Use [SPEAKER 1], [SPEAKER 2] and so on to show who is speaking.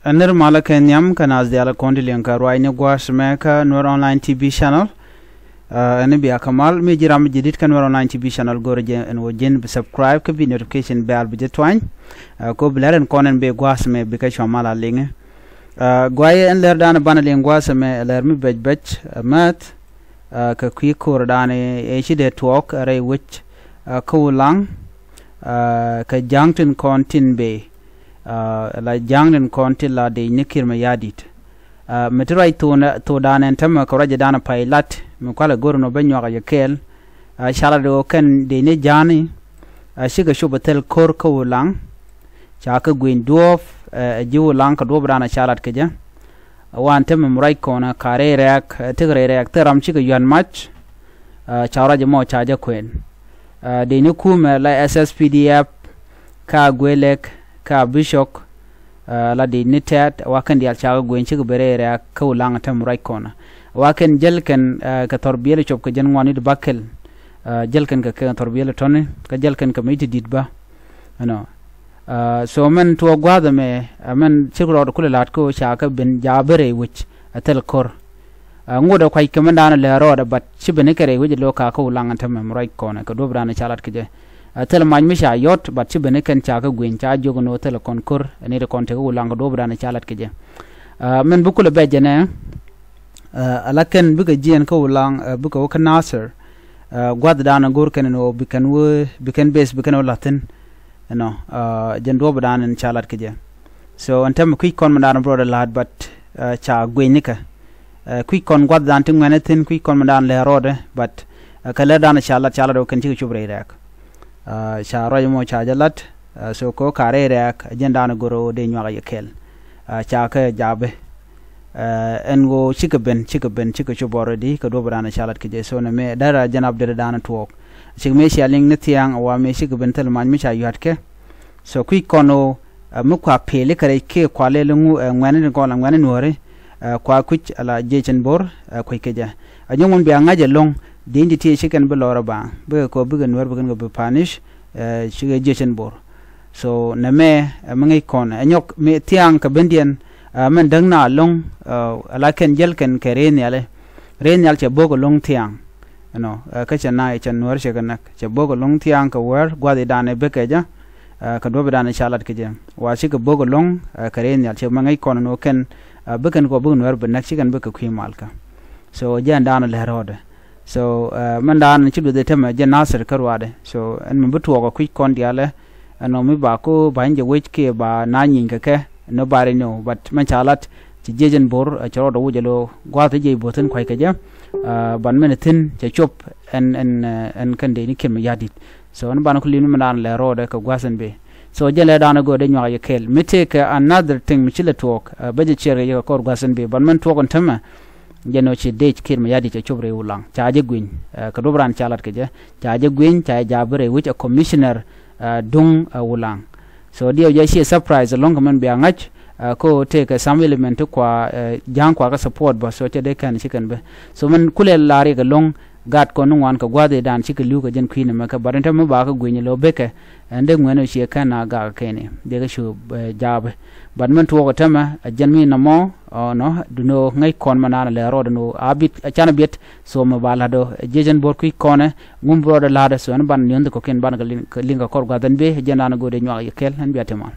[SPEAKER 1] Anir Malakenyam Kanaz de Alacondilanka, Roine Guasmeka, Nor Online TV channel. Anibia Kamal, Mijiram Jidit can online TV channel go and Wojin subscribe, could be notification bell with twine. Go Blair and Conan be Guasme because Shamala Linge. Guaya and Lerdan Banaling Guasame, Lermi Bech, Mat, Kakui Kordani, Echide Talk, Array which Koulang, Kajangton Contin Bay. La jangden konti la de nikir me yadit metrai to dan entama koraje dana pailat me kwala gorno benyo ga yekel shala do kan de ne jani shiga shubatel kor ko lang chaka gwin dof jiwo lang ka do brana shalat keja wan tem murai kona kare rak tigre rak teram shiga yan match chawra je mo chaja kwen de ne kuma la SSPDF ka gwelek ka bishop la de nitat wakan dial chaga gwen chiga berere ko langa tam right corner wakan jelken ka torbiyele chop ka jan ngwani de bakel jelken ka torbiyele tonne ka jelken ka miti ditba no so men to gwada me men chigro do kula lat ko chaka ben jabere which atel kor ngoda kwai kamanda na le roda but chibene kare which loka ko langa tam right corner ka dobra na chalat ke tel man misha yot bat ci bene ken chaka gwen cha jogo no tel konkur ne de konte ko langa dobra na chalat ke je men bu ko le bejene ala ken bu ga jien ko lang bu ko ka nasser gwad dana gor ken no bikan wo bikan bes bikan latin no jen do bada nan chalat ke je so antem ku kon man brother lad but cha gwen ni ka ku kon gwad dan tin ngene tin ku kon man le rode but ka le dan chalat do ken ci chubre rak Sharo mo chajalat so ko kare rak jenda na goro de nywa yekel cha ka jabe en go chikaben chika choboro di ka do brana chalat ke je so na me dara janab de dana tuok chik me shaling netiang wa me chikaben tel man mi cha yat ke so kui kono mu kwa pele kare ke kwale lungu ngwane ko la ngwane nore kwa kuch ala jechen bor ko ke ja anyong bi anga je long the entity chicken below ba ko bigan wer bigan go punish chiga jechen bor so na me mangai kon anyok me tiang ka bendian men dang na long ala ken jel ken keren yale ren yal che bogo long tiang no ka chana chen wer che ganak che bogo long tiang ka wer gwade dane bekeja ka do dane chalat ke je wa chiga bogo long keren yal che mangai kon no ken bigan go bigan wer benak chigan beka kwi malka so jan dane le rode so mandan chidu de tema je nasir karwade so en mbutu ko quick kon diale no mi ba ko banje wechke ba na nyin ke no bare no but man chalat ti jejen bor choro do wujelo gwata je boten kwai keja ban menetin che chop en kande ni kem yadit so on ban ko linu mandan le rode ko gwasen be so jele dana go de nyaa yekel me take another thing mi chile talk baje chere ye ko gwasen be ban man talk on tema jeno ci dej kirma yadi ci chobre wulang chaaje gwin ka dobran chalat ke je chaaje gwin cha jabre which a commissioner dung wulang so dio je shi surprise along man be angach ko take some element kwa jang kwa ka support ba so te de kan chicken be so man kule lari ga long gat ko nwan ka gwade dan ci lu ka jen kwin ma ka barenta ma ba ka gwin lo beke ande ngweno shi kana ga kene de ga shu jabe ban man to ko tama janmi na mo no duno ngai kon manana le rodo no abit chana bit so ma bala do jejen bor ku kone ngum brodo lada so ban nyond ko ken ban ga linga kor ga dan be jenana go de nywa yekel han biatema